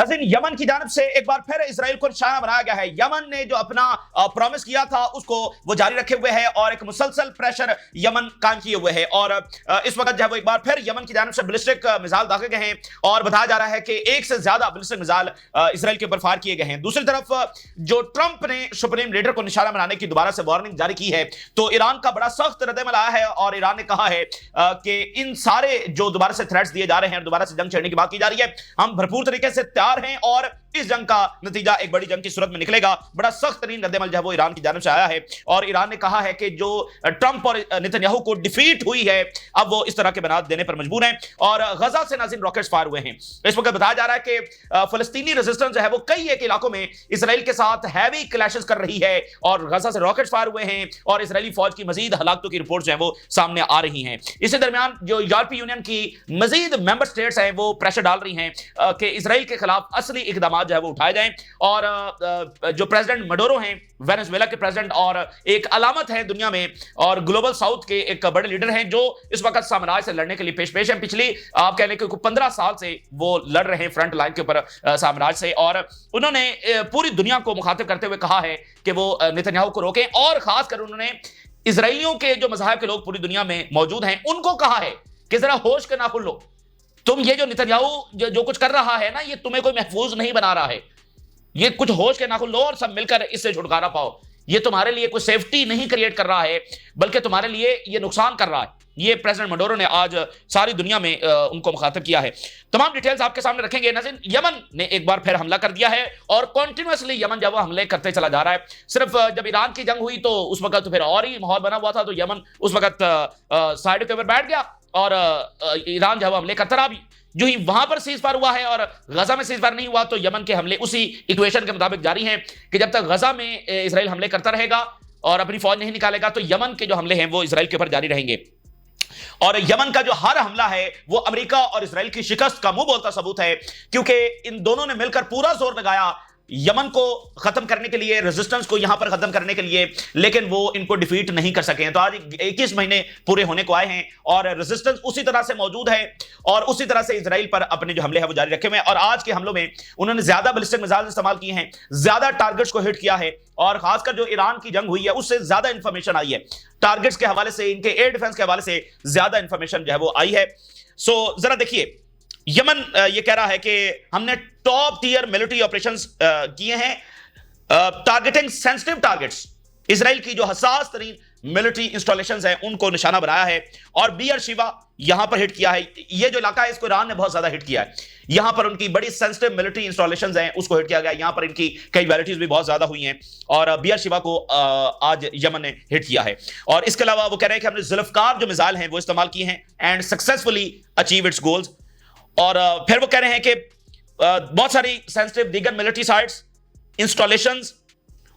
नाज़रीन, यमन की जानब से एक बार फिर इसराइल को निशाना बनाया गया है। यमन ने जो अपना प्रॉमिस किया था उसको वो जारी रखे हुए है और एक मुसलसल प्रेशर यमन कायम किए हुए है। और इस वक्त जो है वो एक बार फिर यमन की जानब से बैलिस्टिक मिसाइल दागे गए हैं और बताया जा रहा है कि एक से ज्यादा बैलिस्टिक मिसाइल इसराइल के ऊपर फायर किए गए हैं। दूसरी तरफ जो ट्रंप ने सुप्रीम लीडर को निशाना बनाने की दोबारा से वार्निंग जारी की है, तो ईरान का बड़ा सख्त रद्दअमल आया है और ईरान ने कहा है कि इन सारे जो दोबारा से थ्रेट्स दिए जा रहे हैं, दोबारा से जंग छेड़ने की बात की जा रही है, हम भरपूर तरीके से तैयार हैं और इस जंग का नतीजा एक बड़ी जंग की सूरत में निकलेगा। बड़ा सख्त तरीन रद्दअमल जो है वो ईरान की जानब से आया है और ईरान ने कहा है कि जो ट्रंप और नेतन्याहू को डिफीट हुई है, अब वो इस तरह के बयान देने पर मजबूर हैं। और गजा से नाज़रीन रॉकेट्स फायर हुए हैं। इस वक्त बताया जा रहा है कि फलस्तीनी रेजिस्टेंस जो है वो कई एक इलाकों में इसराइल के साथ हैवी क्लैशेस कर रही है और गजा से रॉकेट्स फायर हुए हैं और इसराइली फौज की मजीद हलाकतों की रिपोर्ट जो है वो सामने आ रही हैं। इसी दरमियान जो यूरोपीय यूनियन की मजीद मेंबर स्टेट्स हैं वो प्रेशर डाल रही हैं कि इसराइल के खिलाफ असली इकदाम जो है वो उठाए जाएं। और जो प्रेसिडेंट मडोरो हैं, वेनेजुएला के प्रेसिडेंट और एक अलामत है दुनिया में और ग्लोबल साउथ के एक बड़े लीडर हैं जो इस वक्त साम्राज्य से लड़ने के लिए पेश हैं। पिछली आप कहने के 15 साल से वो लड़ रहे हैं फ्रंट लाइन के ऊपर साम्राज्य से और उन्होंने पूरी दुनिया को मुखातिब करते हुए कहा है कि वो नेतन्याहू को रोकें और खासकर उन्होंने इजराइलियों के जो मज़हब के लोग पूरी दुनिया में मौजूद हैं उनको कहा है कि जरा होश के नाखुन लो, तुम ये जो नेतन्याहू जो कुछ कर रहा है ना, ये तुम्हें कोई महफूज नहीं बना रहा है, ये कुछ होश के नाखुन लो और सब मिलकर इससे छुटकारा पाओ। ये तुम्हारे लिए कोई सेफ्टी नहीं क्रिएट कर रहा है बल्कि तुम्हारे लिए ये नुकसान कर रहा है। ये प्रेसिडेंट मडोरो ने आज सारी दुनिया में उनको मुखातिब किया है। तमाम डिटेल्स आपके सामने रखेंगे। नाज़रीन, यमन ने एक बार फिर हमला कर दिया है और कंटिन्यूअसली यमन जब वो हमले करते चला जा रहा है। सिर्फ जब ईरान की जंग हुई तो उस वक्त तो फिर और ही माहौल बना हुआ था, तो यमन उस वक्त साइड के ऊपर बैठ गया और ईरान जो है हमले करता रहा। भी जो ही वहां पर सीज फायर हुआ है और गजा में सीज फायर नहीं हुआ तो यमन के हमले उसी इक्वेशन के मुताबिक जारी हैं कि जब तक गजा में इसराइल हमले करता रहेगा और अपनी फौज नहीं निकालेगा तो यमन के जो हमले हैं वो इसराइल के ऊपर जारी रहेंगे। और यमन का जो हर हमला है वो अमेरिका और इसराइल की शिकस्त का मुंह बोलता सबूत है, क्योंकि इन दोनों ने मिलकर पूरा जोर लगाया यमन को खत्म करने के लिए, रेजिस्टेंस को यहां पर खत्म करने के लिए, लेकिन वो इनको डिफीट नहीं कर सके हैं। तो आज 21 महीने पूरे होने को आए हैं और रेजिस्टेंस उसी तरह से मौजूद है और उसी तरह से इजराइल पर अपने जो हमले हैं वो जारी रखे हुए हैं। और आज के हमलों में उन्होंने ज्यादा बैलिस्टिक मिसाइल इस्तेमाल किए हैं, ज्यादा टारगेट्स को हिट किया है और खासकर जो ईरान की जंग हुई है उससे ज्यादा इंफॉर्मेशन आई है, टारगेट्स के हवाले से, इनके एयर डिफेंस के हवाले से ज्यादा इंफॉर्मेशन जो है वो आई है। सो जरा देखिए, यमन ये कह रहा है कि हमने टॉप टियर मिलिट्री ऑपरेशंस किए हैं टारगेटिंग सेंसिटिव टारगेट्स। इसराइल की जो हसास तरीन मिलिट्री इंस्टॉलेशंस हैं उनको निशाना बनाया है और बियर शिवा यहां पर हिट किया है। ये जो इलाका है इसको ईरान ने बहुत ज्यादा हिट किया है। यहां पर उनकी बड़ी सेंसिटिव मिलिट्री इंस्टॉलेशंस हैं उसको हिट किया गया। यहां पर इनकी कैजुअलिटीज भी बहुत ज्यादा हुई हैं और बियर शिवा को आज यमन ने हिट किया है। और इसके अलावा वो कह रहे हैं कि हमने जुल्फकार जो मिसाइल हैं वो इस्तेमाल किए हैं and successfully achieve it's goals. और फिर वो कह रहे हैं कि बहुत सारी सेंसिटिव दीगर मिलिट्री साइट्स, इंस्टॉलेशंस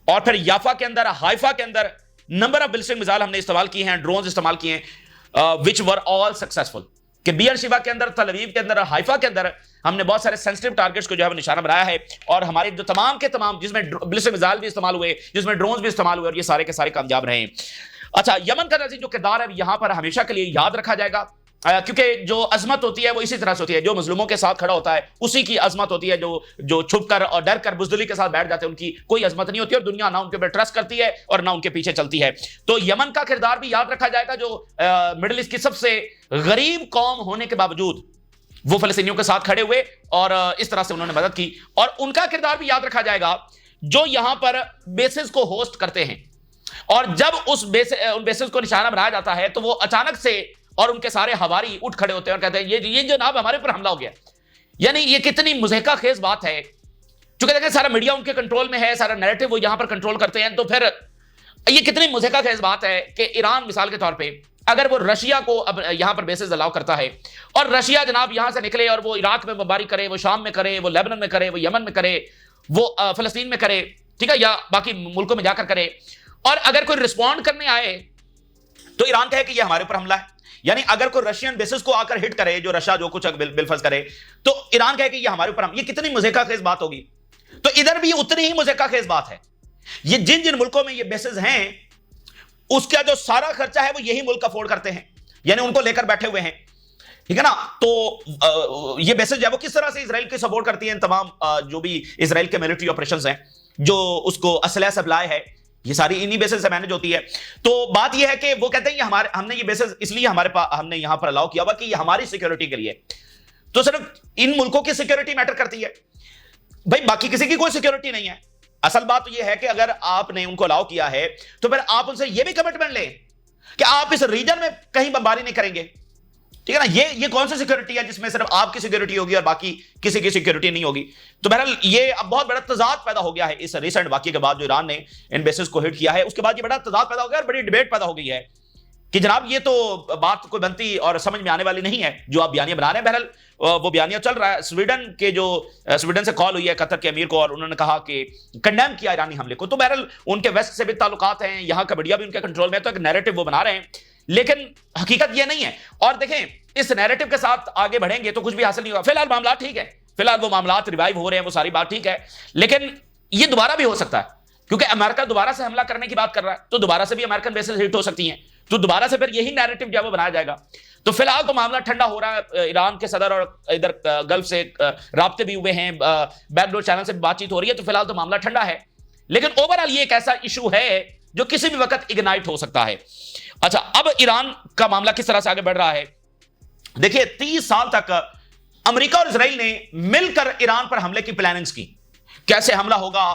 और फिर याफा के अंदर, हाइफा के अंदर नंबर ऑफ बैलिस्टिक मिसाइल हमने इस्तेमाल किए हैं, ड्रोन्स इस्तेमाल किए हैं, विच वर ऑल सक्सेसफुल। कि बियर शिवा के अंदर, तल अवीव के अंदर, हाइफा के अंदर हमने बहुत सारे सेंसिटिव टारगेट्स को जो है वो निशाना बनाया है और हमारे जो तमाम के तमाम, जिसमें बैलिस्टिक मिसाइल भी इस्तेमाल हुए, जिसमें ड्रोन्स भी इस्तेमाल हुए और ये सारे के सारे कामयाब रहे। अच्छा, यमन का जो किरदार है यहां पर हमेशा के लिए याद रखा जाएगा, क्योंकि जो अजमत होती है वो इसी तरह से होती है, जो मजलूमों के साथ खड़ा होता है उसी की अजमत होती है। जो छुप कर और डर कर बुजदिली के साथ बैठ जाते हैं उनकी कोई अजमत नहीं होती और दुनिया ना उनके ऊपर ट्रस्ट करती है और ना उनके पीछे चलती है। तो यमन का किरदार भी याद रखा जाएगा, जो मिडिल ईस्ट की सबसे गरीब कौम होने के बावजूद वो फलस्तीनियों के साथ खड़े हुए और इस तरह से उन्होंने मदद की। और उनका किरदार भी याद रखा जाएगा जो यहां पर बेसिस को होस्ट करते हैं और जब उन बेसिस को निशाना बनाया जाता है तो वो अचानक से और उनके सारे हवारी उठ खड़े होते हैं और कहते हैं ये जनाब हमारे पर हमला हो गया। यानी ये कितनी मुज़हिका खेज बात है, क्योंकि देखिए सारा मीडिया उनके कंट्रोल में है, सारा नैरेटिव वो यहां पर कंट्रोल करते हैं। तो फिर ये कितनी मुज़हिका खेज बात है कि ईरान मिसाल के तौर पे अगर वो रशिया को अब यहां पर बेसिस अलाउ करता है और रशिया जनाब यहां से निकले और वो इराक में बमबारी करे, वो शाम में करे, वो लेबनान में करे, वो यमन में करे, वो फलस्तीन में करे, ठीक है, या बाकी मुल्कों में जाकर करे, और अगर कोई रिस्पॉन्ड करने आए तो ईरान कहे कि ये हमारे ऊपर हमला है। यानी अगर कोई रशियन बेसिस को आकर हिट करे, जो रशिया जो कुछ बिलफर्ज करे, तो ईरान कहे कि ये हमारे ऊपर हम, ये कितनी मुज़हिका खेज बात होगी। तो इधर भी उतनी ही मुज़हिका खेज बात है। ये जिन जिन मुल्कों में ये बेसिस हैं उसका जो सारा खर्चा है वो यही मुल्क अफोर्ड करते हैं, यानी उनको लेकर बैठे हुए हैं। ठीक है ना। तो ये बेसिस जो है वो किस तरह से इसराइल की सपोर्ट करती है, तमाम जो भी इसराइल के मिलिट्री ऑपरेशंस हैं, जो उसको असलहा सप्लाई है, ये सारी इन्हीं बेसिस से मैनेज होती है। तो बात ये है कि वो कहते हैं कि हमने ये बेसिस इसलिए हमारे पास हमने यहां पर अलाउ किया हुआ कि ये हमारी सिक्योरिटी के लिए, तो सिर्फ इन मुल्कों की सिक्योरिटी मैटर करती है भाई, बाकी किसी की कोई सिक्योरिटी नहीं है। असल बात तो यह है कि अगर आपने उनको अलाउ किया है तो फिर आप उनसे यह भी कमिटमेंट लें कि आप इस रीजन में कहीं बमबारी नहीं करेंगे, ठीक है ना। ये कौन सी सिक्योरिटी है जिसमें सिर्फ आपकी सिक्योरिटी होगी और बाकी किसी की सिक्योरिटी नहीं होगी। तो बहरहाल ये अब बहुत बड़ा तजाद पैदा हो गया है इस रिसेंट वाकये के बाद, जो ईरान ने इन बेसिस को हिट किया है, उसके बाद ये बड़ा तजाद पैदा हो गया और बड़ी डिबेट पैदा हो गई है कि जनाब ये तो बात कोई बनती और समझ में आने वाली नहीं है जो आप बयानिया बना रहे हैं। बहरहाल वो बयानिया चल रहा है। स्वीडन से कॉल हुई है कतर के अमीर को और उन्होंने कहा कि कंडेम किया ईरानी हमले को। तो बहरहाल उनके वेस्ट से भी ताल्लुकात हैं, यहां का मीडिया भी उनके कंट्रोल में है, तो एक नैरेटिव वो बना रहे हैं, लेकिन हकीकत ये नहीं है। और देखें, इस नैरेटिव के साथ आगे बढ़ेंगे तो कुछ भी हासिल नहीं होगा। फिलहाल मामला ठीक है, फिलहाल वो मामला रिवाइव हो रहे हैं, वो सारी बात ठीक है, लेकिन ये दोबारा भी हो सकता है क्योंकि अमेरिका दोबारा से हमला करने की बात कर रहा है, तो दोबारा से भी अमेरिकन बेसेस हिट हो सकती हैं, तो दोबारा से फिर यही नैरेटिव जो है वो बनाया जाएगा। तो फिलहाल तो मामला ठंडा हो रहा है, ईरान के सदर और इधर गल्फ से राब्ते भी हुए हैं, बैकडोर चैनल से बातचीत हो रही है, तो फिलहाल तो मामला ठंडा है, लेकिन ओवरऑल ये एक ऐसा इशू है जो किसी भी वक्त इग्नाइट हो सकता है। अच्छा, अब ईरान का मामला किस तरह से आगे बढ़ रहा है, देखिए 30 साल तक अमेरिका और इजराइल ने मिलकर ईरान पर हमले की प्लानिंग्स की, कैसे हमला होगा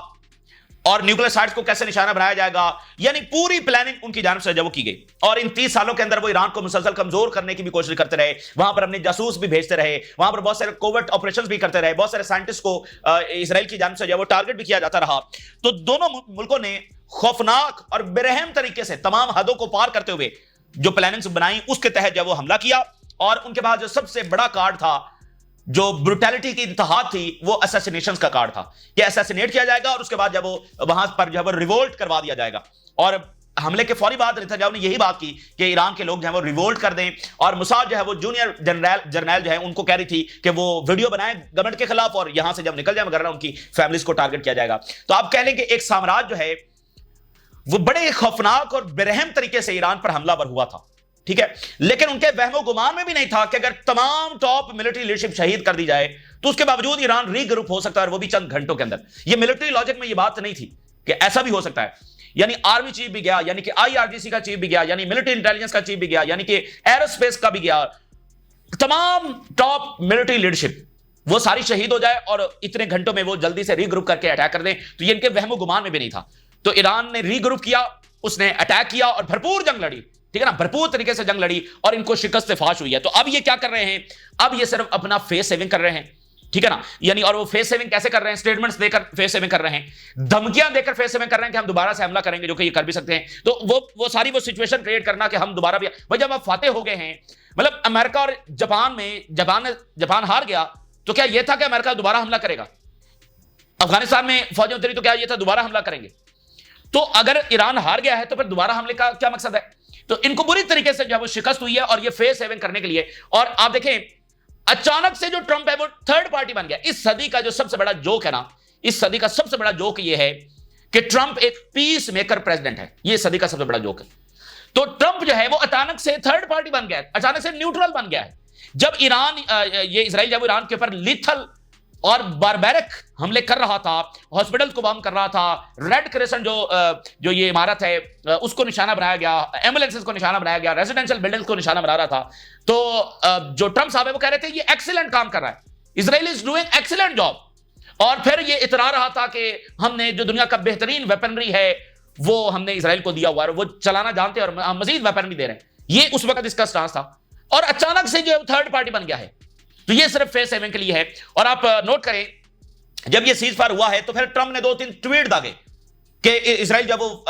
और न्यूक्लियर साइट्स को कैसे निशाना बनाया जाएगा, यानी पूरी प्लानिंग उनकी जानिब से वो की गई। और इन 30 सालों के अंदर वो ईरान को मुसलसल कमजोर करने की भी कोशिश करते रहे, वहां पर अपने जासूस भी भेजते रहे, वहां पर बहुत सारे कोवर्ट ऑपरेशंस भी करते रहे, बहुत सारे साइंटिस्ट को इजराइल की जानिब से वो टारगेट भी किया जाता रहा। तो दोनों मुल्कों ने खौफनाक और बेरहम तरीके से तमाम हदों को पार करते हुए जो प्लानिंग्स बनाई, उसके तहत जब वो हमला किया। और उनके बाद जो सबसे बड़ा कार्ड था, जो ब्रुटैलिटी की इंतहा थी, वो असैसिनेशन का कार्ड था कि असैसिनेट किया जाएगा और उसके बाद जब वो वहां पर जब रिवोल्ट करवा दिया जाएगा। और हमले के फौरी बाद नेतन्याहू ने यही बात की कि ईरान के लोग जो है वो रिवोल्ट कर दें, और मुसाद जो है वो जूनियर जर्नैल जो है उनको कह रही थी कि वो वीडियो बनाएं गवर्नमेंट के खिलाफ और यहां से जब निकल जाए वगैरह उनकी फैमिलीज को टारगेट किया जाएगा। तो आप कह लें कि एक साम्राज्य जो है वो बड़े खौफनाक और बेरहम तरीके से ईरान पर हमलावर हुआ था, ठीक है। लेकिन उनके वहमो गुमान में भी नहीं था कि अगर तमाम टॉप मिलिट्री लीडरशिप शहीद कर दी जाए तो उसके बावजूद ईरान रीग्रुप हो सकता है, और वो भी चंद घंटों के अंदर। ये मिलिट्री लॉजिक में ये बात नहीं थी कि ऐसा भी हो सकता है, यानी आर्मी चीफ भी गया, यानी कि IRGC का चीफ भी गया, यानी मिलिट्री इंटेलिजेंस का चीफ भी गया, यानी कि एरोस्पेस का भी गया, तमाम टॉप मिलिट्री लीडरशिप वो सारी शहीद हो जाए और इतने घंटों में वो जल्दी से रीग्रुप करके अटैक कर दें, तो ये इनके वहमो गुमान में भी नहीं था। तो ईरान ने रीग्रुप किया, उसने अटैक किया और भरपूर जंग लड़ी, ठीक है ना, भरपूर तरीके से जंग लड़ी और इनको शिकस्त फाश हुई है। तो अब ये क्या कर रहे हैं, अब ये सिर्फ अपना फेस सेविंग कर रहे हैं, ठीक है ना, यानी और वो फेस सेविंग कैसे कर रहे हैं, स्टेटमेंट्स देकर फेस सेविंग कर रहे हैं, धमकियां देकर फेस सेविंग कर रहे हैं कि हम दोबारा से हमला करेंगे, जो कि ये कर भी सकते हैं। तो वो सारी वो सिचुएशन क्रिएट करना कि हम दोबारा भी, भाई जब आप फातेह हो गए हैं, मतलब अमेरिका और जापान में जापान हार गया तो क्या यह था कि अमेरिका दोबारा हमला करेगा? अफगानिस्तान में फौजें उतरी तो क्या यह था दोबारा हमला करेंगे? तो अगर ईरान हार गया है तो फिर दोबारा हमले का क्या मकसद है? तो इनको बुरी तरीके से जो शिकस्त हुई है और ये फेस सेविंग करने के लिए। और आप देखें अचानक से जो ट्रंप है वो थर्ड पार्टी बन गया। इस सदी का जो सबसे बड़ा जोक है ना, इस सदी का सबसे बड़ा जोक ये है कि ट्रंप एक पीस मेकर प्रेसिडेंट है। ये सदी का सबसे बड़ा जोक है। तो ट्रंप जो है वो अचानक से थर्ड पार्टी बन गया है, अचानक से न्यूट्रल बन गया है। जब ये इजराइल जब ईरान के ऊपर लिथल और बारबैरिक हमले कर रहा था, हॉस्पिटल को बम कर रहा था, रेड क्रेसेंट जो ये इमारत है उसको निशाना बनाया गया, एम्बुलेंसेस को निशाना बनाया गया, रेजिडेंशियल बिल्डिंग्स को निशाना बना रहा था। तो जो ट्रंप साहब है वो कह रहे थे ये एक्सीलेंट काम कर रहा है, Israel is doing excellent job. और फिर ये इतरा रहा था कि हमने जो दुनिया का बेहतरीन वेपनरी है वो हमने इजराइल को दिया हुआ है, वो चलाना जानते हैं और मजीद वेपनरी दे रहे हैं। ये उस वक्त इसका स्टांस था और अचानक से जो थर्ड पार्टी बन गया है। तो ये सिर्फ फेस सेविंग के लिए है। और आप नोट करें जब ये सीज फायर हुआ है तो फिर ट्रंप ने 2-3 ट्वीट दागे कि इजराइल जब वो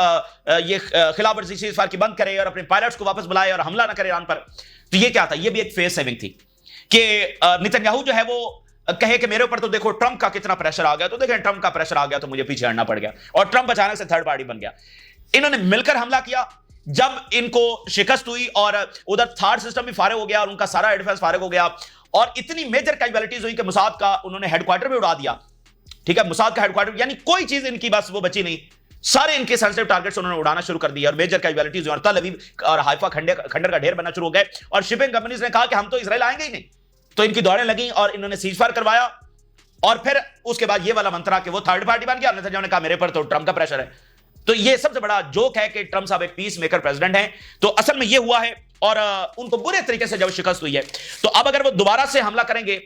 ये खिलाफ वर्जी सीज फायर की बंद करे और अपने पायलट्स को वापस बुलाए और हमला ना करे ईरान पर। तो ये क्या था? ये भी एक फेस सेविंग थी कि नेतन्याहू जो है वो कहे कि मेरे ऊपर तो देखो ट्रंप का कितना प्रेशर आ गया, तो देखें ट्रंप का प्रेशर आ गया तो मुझे पीछे हटना पड़ गया। और ट्रंप अचानक से थर्ड पार्टी बन गया। इन्होंने मिलकर हमला किया। जब इनको शिकस्त हुई और उधर थार्ड सिस्टम भी फारिग हो गया और उनका सारा डिफेंस फारिग हो गया और इतनी मेजर कैजुअलिटीज हुई कि मुसाद का उन्होंने हेडक्वार्टर भी उड़ा दिया, ठीक है, मुसाद का हेडक्वार्टर, यानी कोई चीज इनकी बस वो बची नहीं। सारे इनके सेंसिटिव टारगेट्स उन्होंने उड़ाना शुरू कर दिया और मेजर कैजुअलिटीज और तल अवीव और हाइफा खंडर का ढेर बनना शुरू हो गए और शिपिंग कंपनीज ने कहा कि हम तो इजराइल आएंगे ही नहीं। तो इनकी दौड़ें लगी और इन्होंने सीजफायर करवाया और फिर उसके बाद ये वाला मंत्रा कि वो थर्ड पार्टी बन गया। नेतन्याहू ने कहा मेरे पर तो ट्रंप का प्रेशर है। तो ये सबसे बड़ा जोक है कि ट्रंप साहब एक पीस मेकर प्रेसिडेंट हैं। तो असल में ये हुआ है और उनको बुरे तरीके से जब शिकस्त हुई है तो अब अगर वो दोबारा से हमला करेंगे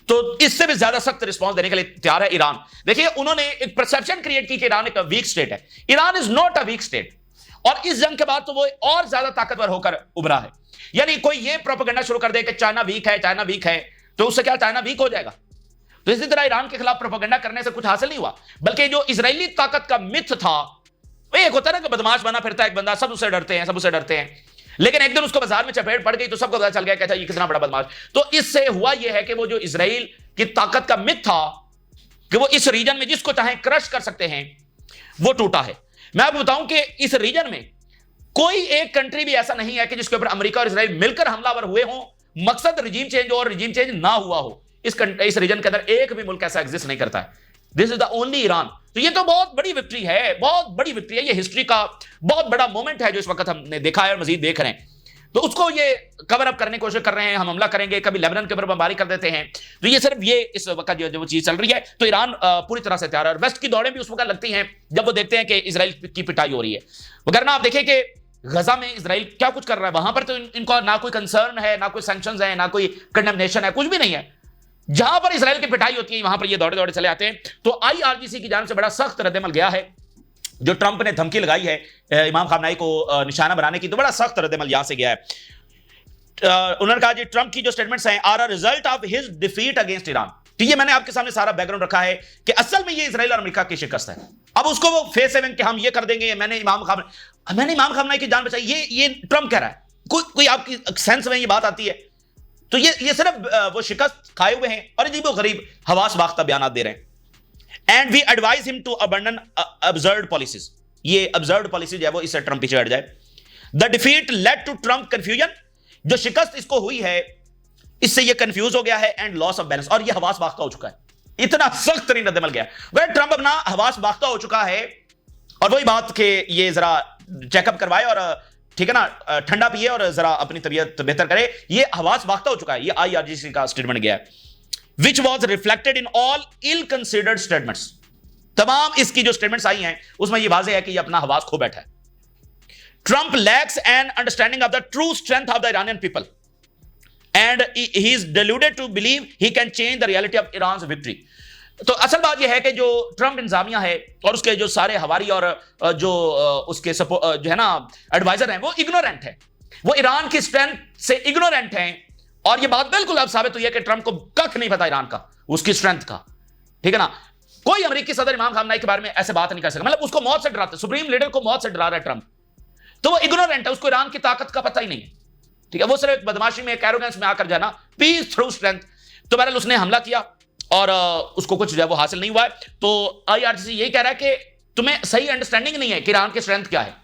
तो इससे भी ज्यादा सख्त रिस्पांस देने के लिए तैयार है ईरान। देखिए उन्होंने एक परसेप्शन क्रिएट की कि ईरान एक वीक स्टेट है। Iran is not a weak state और इस जंग के बाद तो वो और ज्यादा ताकतवर होकर उभरा है। यानी कोई ये प्रोपेगेंडा शुरू कर दे कि चाइना वीक है, चाइना वीक है, तो उससे क्या चाइना वीक हो जाएगा? तो इसी तरह ईरान के खिलाफ प्रोपेगेंडा करने से कुछ हासिल नहीं हुआ, बल्कि जो इजरायली ताकत का मिथ था, एक होता है ना कि बदमाश बना फिरता है एक बंदा, सब उससे डरते हैं, सब उससे डरते हैं, लेकिन एक दिन उसको बाजार में चपेट पड़ गई तो सबको पता चल गया कहता है ये कितना बड़ा बदमाश। तो इससे हुआ यह है कि वो जो इजराइल की ताकत का मिथ था कि वो इस रीजन में जिसको चाहे क्रश कर सकते हैं, वो टूटा है। मैं आपको बताऊं कि इस रीजन में कोई एक कंट्री भी ऐसा नहीं है कि जिसके ऊपर अमेरिका और इजराइल मिलकर हमलावर हुए हों, मकसद रिजीम चेंज हो और रिजीम चेंज ना हुआ हो। इस रीजन के अंदर एक भी मुल्क ऐसा एग्जिस्ट नहीं करता है। This is the only Iran. तो ये तो बहुत बड़ी विक्ट्री है, बहुत बड़ी विक्ट्री है। ये हिस्ट्री का बहुत बड़ा मोमेंट है जो इस वक्त हमने देखा है और मजीद देख रहे हैं। तो उसको ये कवर अप करने की कोशिश कर रहे हैं, हम हमला करेंगे, कभी लेबनान के ऊपर बमबारी कर देते हैं। तो ये सिर्फ ये इस वक्त जो चीज चल रही है। तो ईरान पूरी तरह से तैयार है और वेस्ट की दौड़ें भी उस वक्त लगती हैं जब वो देखते हैं कि इजराइल की पिटाई हो रही है वगैरह। आप देखिए कि गजा में इजराइल क्या कुछ कर रहा है, वहां पर तो इनको ना कोई कंसर्न है, ना कोई सैंक्शंस है, ना कोई कंडेमनेशन है, कुछ भी नहीं है। जहां पर इजराइल की पिटाई होती है वहां पर ये दौड़े दौड़े चले आते हैं। तो IRGC की जानिब से बड़ा सख्त रद्दमल गया है। जो ट्रंप ने धमकी लगाई है इमाम खामनाई को निशाना बनाने की, तो बड़ा सख्त रद्दमल यहां से गया है। उन्होंने कहा जी ट्रंप की जो स्टेटमेंट्स हैं are a result of his defeat against Iran. तो ये मैंने आपके सामने सारा बैकग्राउंड रखा है कि असल में ये इजराइल और अमेरिका की शिकस्त है। अब उसको वो फेस सेविंग कि हम ये कर देंगे, मैंने इमाम खामनाई की जान बचाई, ये ट्रंप कह रहा है। कोई आपकी सेंस में ये बात आती है? तो ये सिर्फ वो शिकस्त खाए हुए हैं और अजीब गरीब हवास बाख्ता बयान दे रहे हैं। And we advise him to abandon absurd policies. ये अब्सर्ड पॉलिसी जो है वो इससे ट्रंप पीछे हट जाए। The defeat led to Trump confusion. जो शिकस्त इसको हुई है इससे ये कंफ्यूज हो गया है एंड लॉस ऑफ बैलेंस, और ये हवास बाख्ता हो चुका है। इतना सख्त तरीन रद्दमल गया वह ट्रंप अपना हवास बाख्ता हो चुका है। और वही बात कि ये जरा चेकअप करवाए और ठीक है ना, ठंडा पिए और जरा अपनी तबीयत बेहतर करे। ये हवास बाख्ता हो चुका है। ये IRGC का स्टेटमेंट गया है, which was reflected in all ill considered statements. तमाम इसकी जो स्टेटमेंट्स आई हैं उसमें ये वाज़ेह है कि ये अपना हवास खो बैठा है। Trump lacks an understanding of the true strength of the Iranian people and he is deluded to believe he can change the reality of Iran victory. तो असल बात यह है कि जो ट्रंप इंतजामिया है और उसके जो सारे हवारी और जो उसके जो है ना एडवाइजर हैं वो इग्नोरेंट है, वो ईरान की स्ट्रेंथ से इग्नोरेंट हैं। और ये बात बिल्कुल अब साबित हुई है कि ट्रंप को कख नहीं पता ईरान का, उसकी स्ट्रेंथ का। ठीक है ना, कोई अमेरिकी सदर इमाम खामनाई के बारे में ऐसे बात नहीं कर सकता, मतलब उसको मौत से डराते, सुप्रीम लीडर को मौत से डरा रहा है ट्रंप। तो वो इग्नोरेंट है, उसको ईरान की ताकत का पता ही नहीं है। ठीक है, वो सिर्फ बदमाशी में, एरोगेंस में आकर जाना, पीस थ्रू स्ट्रेंथ। तो बहरहाल उसने हमला किया और उसको कुछ जो है वो हासिल नहीं हुआ है। तो IRGC यही कह रहा है कि तुम्हें सही अंडरस्टैंडिंग नहीं है कि ईरान की स्ट्रेंथ क्या है।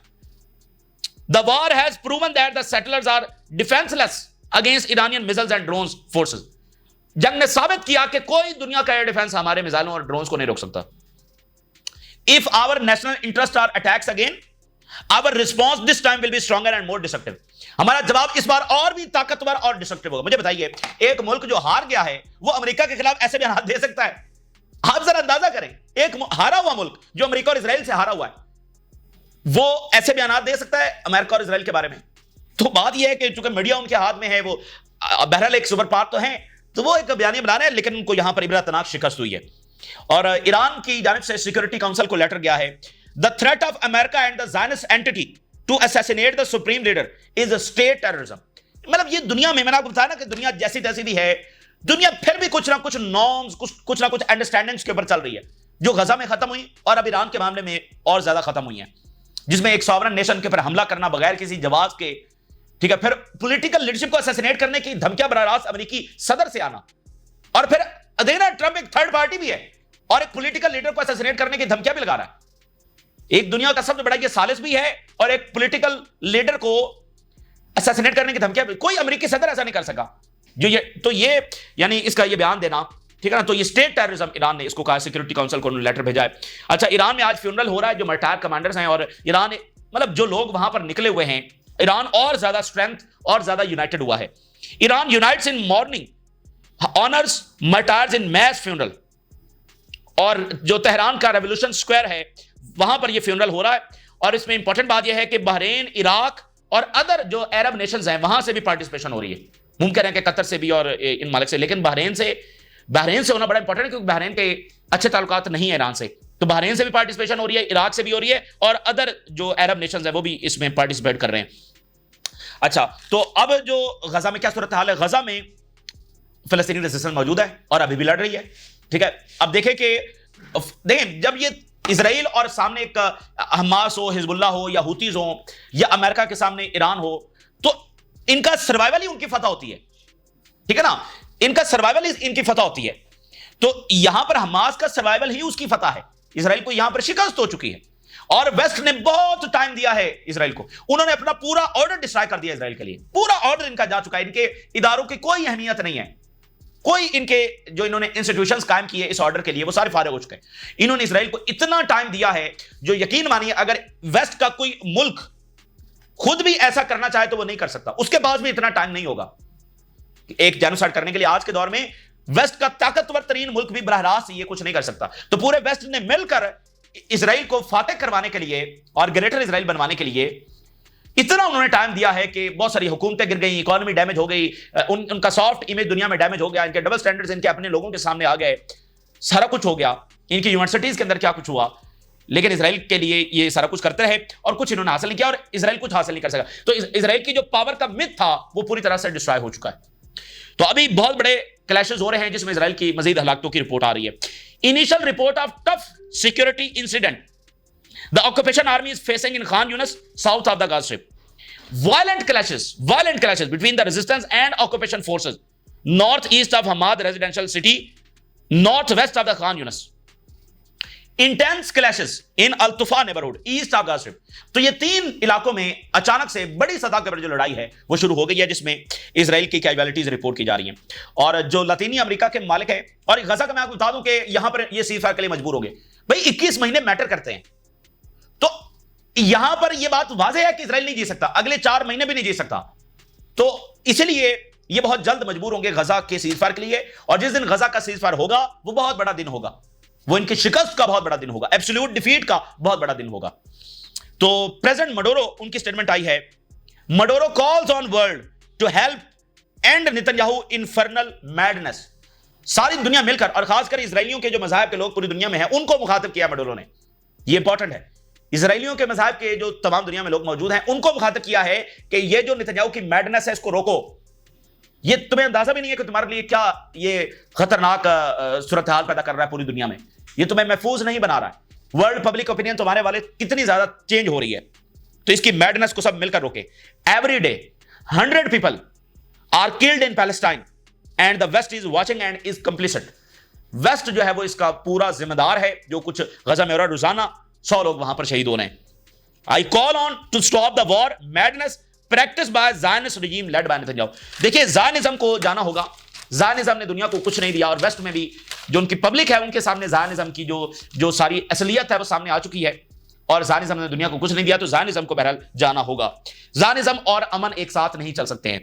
The war has proven that the settlers are defenceless against Iranian missiles and drones forces. जंग ने साबित किया कि कोई दुनिया का एयर डिफेंस हमारे मिसाइलों और ड्रोन्स को नहीं रोक सकता। If our national interest are attacks again, our response this time will be stronger and more destructive. हमारा जवाब इस बार और भी ताकतवर और डिस्ट्रक्टिव होगा। मुझे बताइए, एक मुल्क जो हार गया है वो अमेरिका के खिलाफ ऐसे बयान दे सकता है? आप जरा अंदाजा करें, एक हारा हुआ मुल्क जो अमेरिका और इजराइल से हारा हुआ है, वो ऐसे बयान दे सकता है अमेरिका और इजराइल के बारे में? तो बात यह है कि चूंकि मीडिया उनके हाथ में है, वो बहरहाल एक सुपर पावर तो है, तो वो एक बयानी बना रहे हैं, लेकिन उनको यहां पर इबरतनाक शिकस्त हुई है। और ईरान की जानिब से सिक्योरिटी काउंसिल को लेटर गया है, the threat of America and the Zionist entity to assassinate the supreme leader is state terrorism. मतलब ये दुनिया में, मैंने आपको बताया ना कि दुनिया जैसी तैसी भी है, दुनिया फिर भी कुछ ना कुछ नॉर्म्स, कुछ ना कुछ अंडरस्टैंडिंग्स के ऊपर चल रही है, जो गजा में खत्म हुई और अब ईरान के मामले में और ज्यादा खत्म हुई है, जिसमें एक सॉवरन नेशन के ऊपर हमला करना बगैर किसी जवाब के, ठीक है, फिर पॉलिटिकल लीडरशिप को असैसिनेट करने की धमकियां बराह रास्त अमेरिकी सदर से आना, और फिर अदेना ट्रंप एक थर्ड पार्टी भी है और एक पॉलिटिकल लीडर को असैसिनेट करने की धमकियां भी लगा रहा है। एक दुनिया का सबसे बड़ा ये सालिस भी है और एक पॉलिटिकल लीडर को असैसिनेट करने की धमकियां भी। कोई अमेरिकी सदर ऐसा नहीं कर सका। जो ये तो ये यानी इसका ये बयान देना ठीक है ना। तो ये स्टेट टेररिज्म ईरान ने इसको कहा, सिक्योरिटी काउंसिल को लेटर भेजा है। अच्छा, ईरान में आज फ्यूनरल हो रहा है जो रिटायर्ड कमांडर्स हैं, और ईरान मतलब जो लोग वहां पर निकले हुए हैं, ईरान और ज्यादा स्ट्रेंथ और ज्यादा यूनाइटेड हुआ है। Iran unites in mourning honours martyrs in mass funeral, और जो तेहरान का रेवोल्यूशन स्क्वायर है वहां पर यह फ्यूनरल हो रहा है। और इसमें इंपॉर्टेंट बात यह है कि बहरीन, इराक और अदर जो अरब नेशंस हैं वहां से भी पार्टिसिपेशन हो रही है। मुमकिन है कि कतर से भी और इन मालिक से, लेकिन बहरीन से होना बड़ा इंपॉर्टेंट है, क्योंकि बहरीन के अच्छे ताल्लुकात नहीं है ईरान से। तो बहरीन से भी पार्टिसिपेशन हो रही है, इराक से भी हो रही है, और अदर जो अरब नेशंस हैं वो भी इसमें पार्टिसिपेट कर रहे हैं। अच्छा, तो अब जो गजा में क्या सूरत हाल है, गजा में फिलिस्तीनी रेजिस्टेंस मौजूद है और अभी भी लड़ रही है। ठीक है, अब देखें जब ये इजराइल और सामने एक हमास हो, हिजबुल्लाह हो, या हुतीज हो, या अमेरिका के सामने ईरान हो, तो इनका सर्वाइवल ही उनकी फतह होती है। ठीक है ना, इनका सर्वाइवल ही इनकी फतह होती है। तो यहां पर हमास का सर्वाइवल ही उसकी फतह है। इजराइल को यहां पर शिकस्त हो चुकी है, और वेस्ट ने बहुत टाइम दिया है इजराइल को। उन्होंने अपना पूरा ऑर्डर डिस्ट्रॉय कर दिया इजराइल के लिए, पूरा ऑर्डर इनका जा चुका है। इनके इदारों की कोई अहमियत नहीं है, कोई इनके जो इन्होंने इंस्टीट्यूशंस कायम किए इस ऑर्डर के लिए वो सारे फारिग हो चुके हैं। इन्होंने इजराइल को इतना टाइम दिया है, जो यकीन मानिए अगर वेस्ट का कोई मुल्क खुद भी ऐसा करना चाहे तो वो नहीं कर सकता, उसके पास भी इतना टाइम नहीं होगा एक जेनोसाइड करने के लिए। आज के दौर में वेस्ट का ताकतवर तरीन मुल्क भी बरह रास्त ये कुछ नहीं कर सकता। तो पूरे वेस्ट ने मिलकर इजराइल को फातेह करवाने के लिए और ग्रेटर इजराइल बनवाने के लिए इतना उन्होंने टाइम दिया है कि बहुत सारी हुकूमतें गिर गई, इकोनॉमी डैमेज हो गई, उनका सॉफ्ट इमेज दुनिया में डैमेज हो गया, इनके डबल स्टैंडर्ड्स इनके अपने लोगों के सामने आ गए, सारा कुछ हो गया। इनकी यूनिवर्सिटीज के अंदर क्या कुछ हुआ, लेकिन इजराइल के लिए ये सारा कुछ करते रहे और कुछ इन्होंने हासिल नहीं किया, और इजराइल कुछ हासिल नहीं कर सका। तो इजराइल की जो पावर का मिथ था वो पूरी तरह से डिस्ट्रॉय हो चुका है। तो अभी बहुत बड़े क्लैशेस हो रहे हैं जिसमें इजराइल की मजीद हलाकतों की रिपोर्ट आ रही है। Initial report of tough security incident the occupation army is facing in Khan Yunis south of the Gaza strip. Violent clashes between the resistance and occupation forces northeast of Hamad residential city, northwest of the Khan Yunis. Intense clashes in Al Tufa neighborhood east of Gaza Strip. तो ये तीन इलाकों में अचानक से बड़ी सतह पर जो लड़ाई है वो शुरू हो गई है, जिसमें इजराइल की कैजुअलिटीज रिपोर्ट की जा रही हैं। और जो लातीनी अमेरिका के मालिक है, और गजा का मैं आपको बता दूं कि यहां पर ये सीज़फायर के लिए मजबूर हो गए। भाई 21 महीने मैटर करते हैं, तो यहां पर यह बात वाज़ेह है कि इजराइल नहीं जी सकता, अगले 4 महीने भी नहीं जी सकता। तो इसलिए ये बहुत जल्द मजबूर होंगे गजा के सीज़फायर के लिए, और जिस दिन गजा का सीज़फायर होगा वो बहुत बड़ा दिन होगा, वो इनकी शिकस्त का बहुत बड़ा दिन होगा, एब्सोल्यूट डिफीट का बहुत बड़ा दिन होगा। तो प्रेसिडेंट मडोरो, उनकी स्टेटमेंट आई है, Maduro calls on world to help and Netanyahu infernal madness. सारी दुनिया मिलकर, और खासकर इजराइलियों के जो मज़हब के लोग पूरी दुनिया में हैं, उनको मुखातिब किया मडोरो ने। ये इंपॉर्टेंट है, इजराइलियों के मज़हब के जो तमाम दुनिया में लोग मौजूद हैं उनको मुखातिब किया है कि ये जो नेतन्याहू की मैडनेस है इसको रोको। ये तुम्हें अंदाजा भी नहीं है कि तुम्हारे लिए क्या ये खतरनाक सूरत हाल पैदा कर रहा है पूरी दुनिया में, ये तुम्हें महफूज नहीं बना रहा है। वर्ल्ड पब्लिक ओपिनियन तुम्हारे वाले कितनी ज्यादा चेंज हो रही है, तो इसकी मैडनेस को सब मिलकर रोके। Every day 100 people are killed in Palestine and the West is watching and is complicit. West जो है वो इसका पूरा जिम्मेदार है, जो कुछ गजा में हो रहा है, रोजाना 100 लोग वहां पर शहीद हो रहे हैं। I call on to stop the war madness practice by Zionist regime led by Netanyahu. देखिए, ज़ायनिज्म को जाना होगा, ज़ायनिज्म ने दुनिया को कुछ नहीं दिया, और वेस्ट में भी जो उनकी पब्लिक है उनके सामने ज़ायनिज्म की जो सारी असलियत है वो सामने आ चुकी है, और ज़ायनिज्म ने दुनिया को कुछ नहीं दिया। तो ज़ायनिज्म को बहरहाल जाना होगा। ज़ायनिज्म और अमन एक साथ नहीं चल सकते हैं।